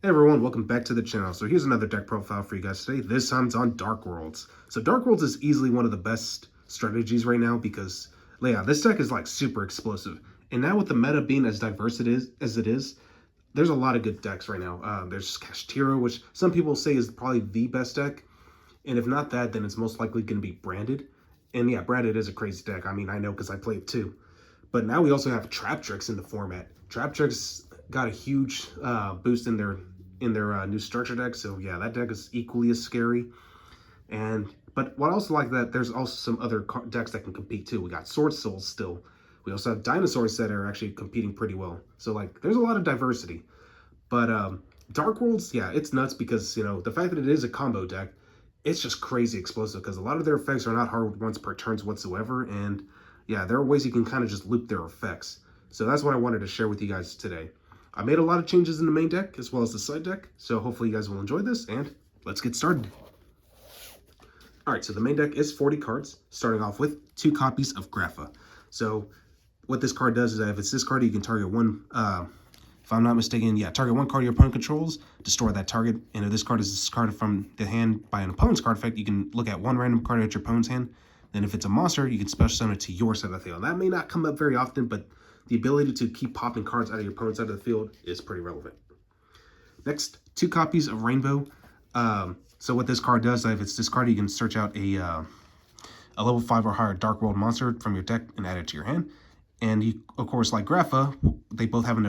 Hey everyone, welcome back to the channel. So here's another deck profile for you guys today. This time it's on Dark Worlds. So Dark Worlds is easily one of the best strategies right now because, yeah, this deck is like super explosive. And now with the meta being as diverse as it is, there's a lot of good decks right now. There's Kashtira, which some people say is probably the best deck. And if not that, then it's most likely going to be Branded. And yeah, Branded is a crazy deck. I mean, I know because I play it too. But now we also have Traptrix in the format. Traptrix got a huge boost in their new structure deck. So yeah, that deck is equally as scary. But what I also like that there's also some other decks that can compete too. We got Swordsoul still. We also have dinosaurs that are actually competing pretty well. So like, there's a lot of diversity. But Dark Worlds, yeah, it's nuts because the fact that it is a combo deck, it's just crazy explosive because a lot of their effects are not hard once per turns whatsoever. And yeah, there are ways you can kind of just loop their effects. So that's what I wanted to share with you guys today. I made a lot of changes in the main deck as well as the side deck, so hopefully you guys will enjoy this, and let's get started. Alright, so the main deck is 40 cards, starting off with 2 copies of Grapha. So what this card does is that if it's this card, you can target one, if I'm not mistaken, yeah, target one card your opponent controls, destroy that target, and if this card is discarded from the hand by an opponent's card effect, you can look at one random card at your opponent's hand. Then if it's a monster, you can special summon it to your side of the field. That may not come up very often, but the ability to keep popping cards out of your opponent's side of the field is pretty relevant. Next, 2 copies of Rainbow. So what this card does, if it's discarded, you can search out a level 5 or higher Dark World monster from your deck and add it to your hand. And you, of course, like Grapha, they both have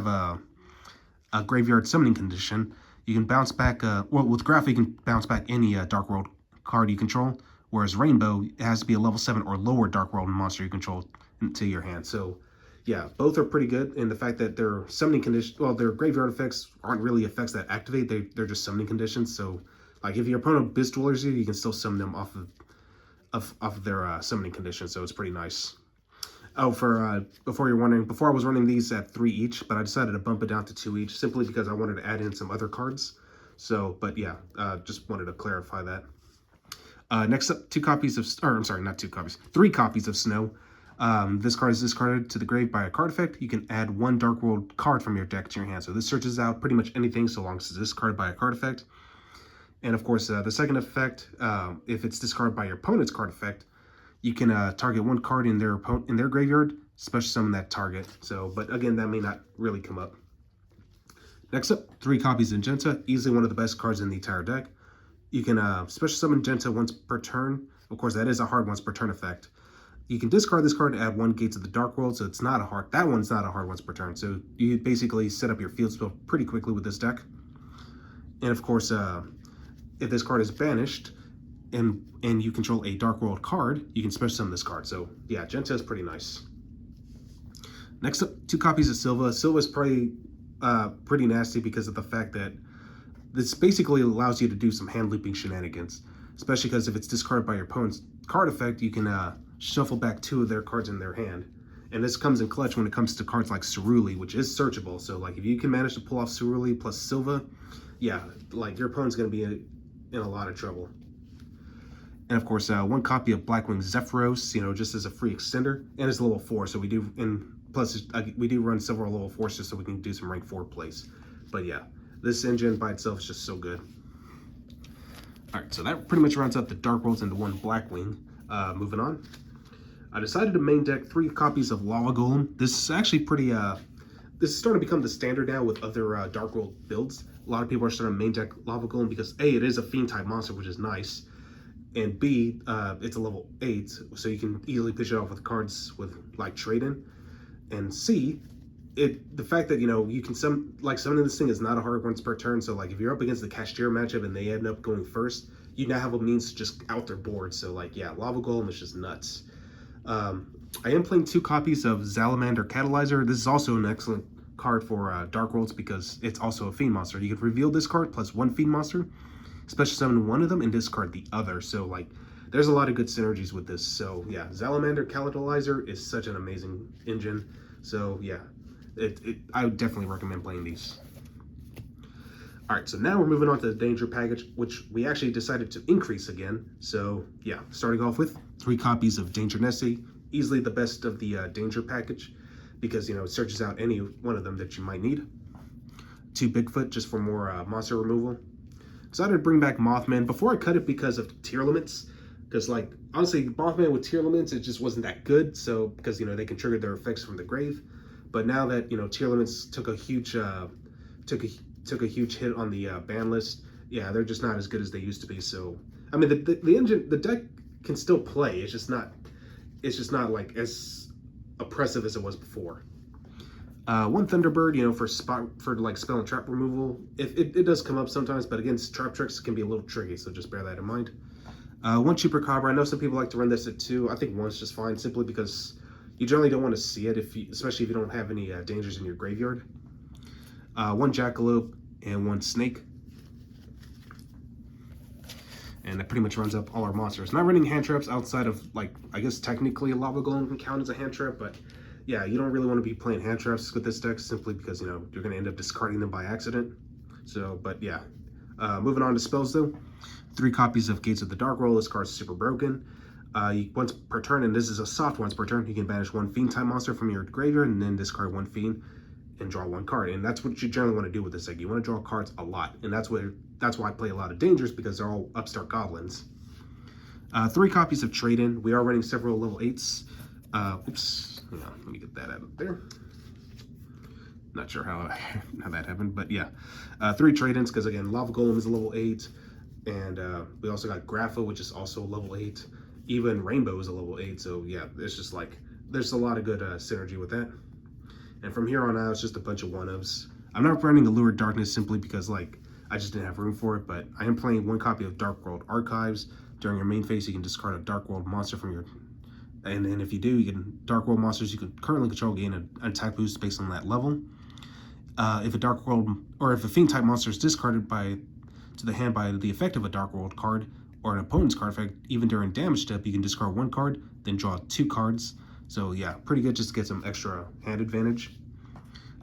a graveyard summoning condition. You can bounce back. Well, with Grapha, you can bounce back any Dark World card you control. Whereas Rainbow, it has to be a level 7 or lower Dark World monster you control into your hand. So yeah, both are pretty good in the fact that their summoning condition, well, their graveyard effects aren't really effects that activate. They're just summoning conditions. So like if your opponent Biz Dwellers you can still summon them off of their summoning condition. So it's pretty nice. Oh, before you're wondering, before I was running these at 3 each, but I decided to bump it down to 2 each simply because I wanted to add in some other cards. So, but yeah, just wanted to clarify that. Next up, 2 copies of, or I'm sorry, not 2 copies, 3 copies of Snow. This card is discarded to the grave by a card effect. You can add 1 Dark World card from your deck to your hand. So this searches out pretty much anything so long as it's discarded by a card effect. And of course, the second effect, if it's discarded by your opponent's card effect, you can target 1 card in their graveyard, special summon that target. So, but again, that may not really come up. Next up, 3 copies of Genta, easily one of the best cards in the entire deck. You can special summon Genta once per turn. Of course, that is a hard once per turn effect. You can discard this card to add 1 Gates of the Dark World, so it's not a hard, that one's not a hard once per turn. So you basically set up your field spell pretty quickly with this deck. And of course, if this card is banished and you control a Dark World card, you can special summon this card. So yeah, Genta is pretty nice. Next up, 2 copies of Silva. Silva is probably pretty nasty because of the fact that this basically allows you to do some hand looping shenanigans, especially because if it's discarded by your opponent's card effect, you can shuffle back 2 of their cards in their hand. And this comes in clutch when it comes to cards like Ceruli, which is searchable. So like if you can manage to pull off Ceruli plus Silva, yeah, like your opponent's going to be in a lot of trouble. And of course, 1 copy of Blackwing Zephyros, just as a free extender, and it's level 4. So we do, and plus we do run several level 4s just so we can do some rank 4 plays. But yeah, this engine by itself is just so good. All right, so that pretty much rounds up the Dark Worlds into 1 Blackwing. Moving on. I decided to main deck 3 copies of Lava Golem. This is actually pretty, this is starting to become the standard now with other Dark World builds. A lot of people are starting to main deck Lava Golem because A, it is a Fiend type monster, which is nice. And B, it's a level 8, so you can easily pitch it off with cards with like trade-in. And C, the fact that, you can summoning this thing is not a hard once per turn. So like if you're up against the Kashtira matchup and they end up going first, you now have a means to just out their board. So like, yeah, Lava Golem is just nuts. I am playing 2 copies of Salamander Catalyzer. This is also an excellent card for Dark Worlds because it's also a Fiend monster. You can reveal this card plus 1 Fiend monster, special summon 1 of them, and discard the other. So like, there's a lot of good synergies with this. So yeah, Salamander Catalyzer is such an amazing engine. So yeah, I would definitely recommend playing these. All right, so now we're moving on to the Danger package, which we actually decided to increase again. So yeah, starting off with 3 copies of Danger Nessie, easily the best of the Danger package because, it searches out any one of them that you might need. 2 Bigfoot just for more monster removal. Decided to bring back Mothman before I cut it because of tier limits. Because like honestly, Mothman with tier limits, it just wasn't that good. So because they can trigger their effects from the grave. But now that tier limits took a huge huge hit on the ban list, yeah, they're just not as good as they used to be. So I mean, the deck can still play. It's just not like as oppressive as it was before. 1 Thunderbird, for like spell and trap removal. It does come up sometimes, but against Traptrix it can be a little tricky, so just bear that in mind. 1 Chupacabra. I know some people like to run this at 2. I think 1's just fine, simply because you generally don't want to see it, especially if you don't have any dangers in your graveyard. 1 Jackalope and 1 Snake. And that pretty much runs up all our monsters. Not running hand traps outside of, like, I guess technically a Lava Golem can count as a hand trap, but yeah, you don't really want to be playing hand traps with this deck simply because, you're going to end up discarding them by accident. So, but yeah. Moving on to spells though. 3 copies of Gates of the Dark World. This card's super broken. Once per turn, and this is a soft once per turn, you can banish 1 Fiend type monster from your graveyard and then discard 1 Fiend and draw 1 card. And that's what you generally want to do with this deck. You want to draw cards a lot, and that's why I play a lot of Dangers, because they're all upstart goblins. 3 copies of Trade-In. We are running several level 8s. Oops, let me get that out of there. Not sure how that happened, but yeah. 3 Trade-Ins, because again, Lava Golem is a level 8, and we also got Grapha, which is also a level 8. Even Rainbow is a level 8, so yeah, it's just like, there's a lot of good synergy with that. And from here on out, it's just a bunch of 1-ofs. I'm not running Allured Darkness simply because, like, I just didn't have room for it, but I am playing 1 copy of Dark World Archives. During your main phase, you can discard a Dark World monster from your... And then if you do, you can... Dark World monsters you can currently control gain an attack boost based on that level. If a Dark World... Or if a Fiend-type monster is discarded to the hand by the effect of a Dark World card, or an opponent's card effect, even during damage step, you can discard 1 card, then draw 2 cards. So yeah, pretty good just to get some extra hand advantage.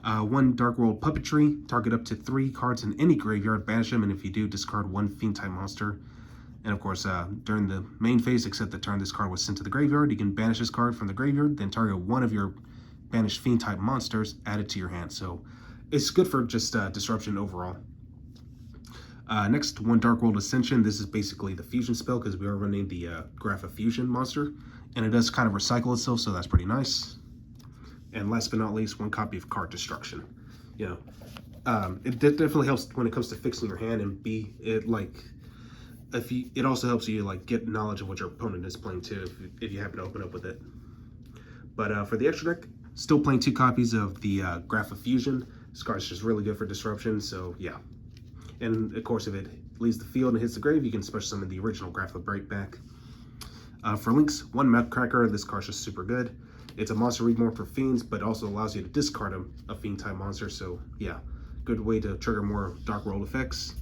1 Dark World Puppetry. Target up to 3 cards in any graveyard, banish them, and if you do, discard 1 Fiend-type monster. And of course, during the main phase, except the turn this card was sent to the graveyard, you can banish this card from the graveyard, then target 1 of your banished Fiend-type monsters, add it to your hand. So it's good for just disruption overall. Next, 1 Dark World Ascension. This is basically the fusion spell, because we are running the Grapha Fusion monster, and it does kind of recycle itself, so that's pretty nice. And last but not least, 1 copy of Card Destruction. It definitely helps when it comes to fixing your hand, and it also helps you like get knowledge of what your opponent is playing too, if you happen to open up with it. But for the extra deck, still playing 2 copies of the Grapha Fusion. This card's just really good for disruption, so yeah. And of course, if it leaves the field and hits the grave, you can special summon the original Grapha Breakback. For links, 1 Mudcracker. This card's just super good. It's a monster reborn for fiends, but also allows you to discard a fiend-type monster. So yeah, good way to trigger more Dark World effects.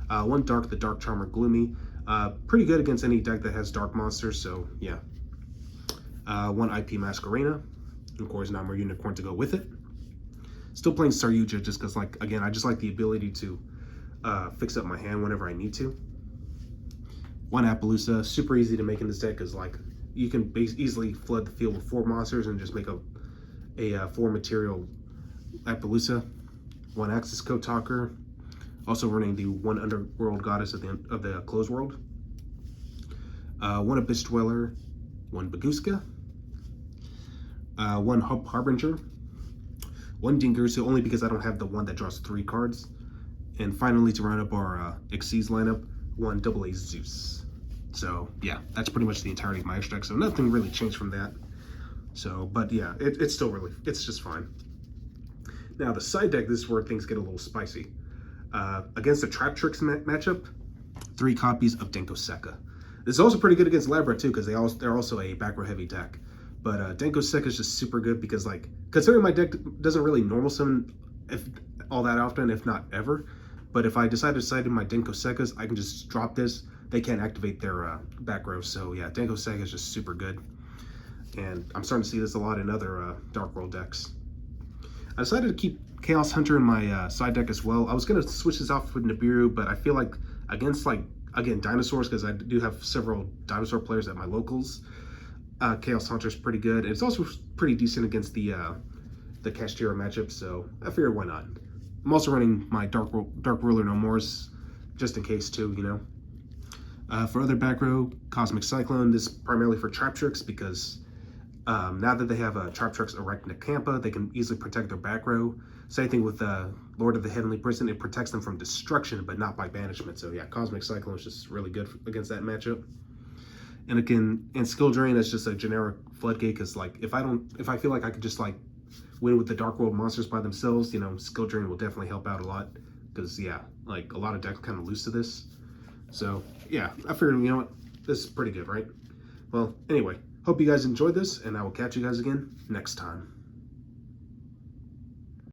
1 Dark, the Dark Charmer Gloomy. Pretty good against any deck that has dark monsters. So yeah. 1 IP Masquerena. Of course, not more Unicorn to go with it. Still playing Saryuja just because, like, again, I just like the ability to fix up my hand whenever I need to. 1 Appaloosa. Super easy to make in this deck because, like, you can easily flood the field with 4 monsters and just make a 4 material Appaloosa. 1 Axis Code Talker. Also running the 1 Underworld Goddess of the Closed World. 1 Abyss Dweller. 1 Baguska. 1 Hope Harbinger. 1 Dingirsu, only because I don't have the one that draws 3 cards. And finally, to round up our Xyz lineup, 1 AA Zeus. So yeah, that's pretty much the entirety of my extra deck. So nothing really changed from that. So, but yeah, it's still it's just fine. Now the side deck, this is where things get a little spicy. Against the Traptrix matchup, 3 copies of Denko Sekka. This is also pretty good against Labrinth too, because they're also a back row heavy deck. But Denko Sekka is just super good because, like, considering my deck doesn't really normal summon all that often, if not ever. But if I decide to side in my Denko Sekkas, I can just drop this. They can't activate their back row. So yeah, Denko Sekka is just super good. And I'm starting to see this a lot in other Dark World decks. I decided to keep Chaos Hunter in my side deck as well. I was going to switch this off with Nibiru, but I feel like against, like, again, dinosaurs, because I do have several dinosaur players at my locals, Chaos Hunter is pretty good. And it's also pretty decent against the Kashtira matchup, so I figured why not. I'm also running my Dark Ruler No Mores, just in case too, you know. For other back row, Cosmic Cyclone, this is primarily for Traptrix because now that they have a Traptrix Arachnicampa, they can easily protect their back row. Same thing with Lord of the Heavenly Prison, it protects them from destruction, but not by banishment. So yeah, Cosmic Cyclone is just really good against that matchup. And again, and Skill Drain is just a generic floodgate because like if I feel like I could just like win with the Dark World monsters by themselves, you know, Skill Drain will definitely help out a lot because yeah, like a lot of decks kind of lose to this. So yeah, I figured, you know what, this is pretty good, right? Well, anyway, hope you guys enjoyed this, and I will catch you guys again next time.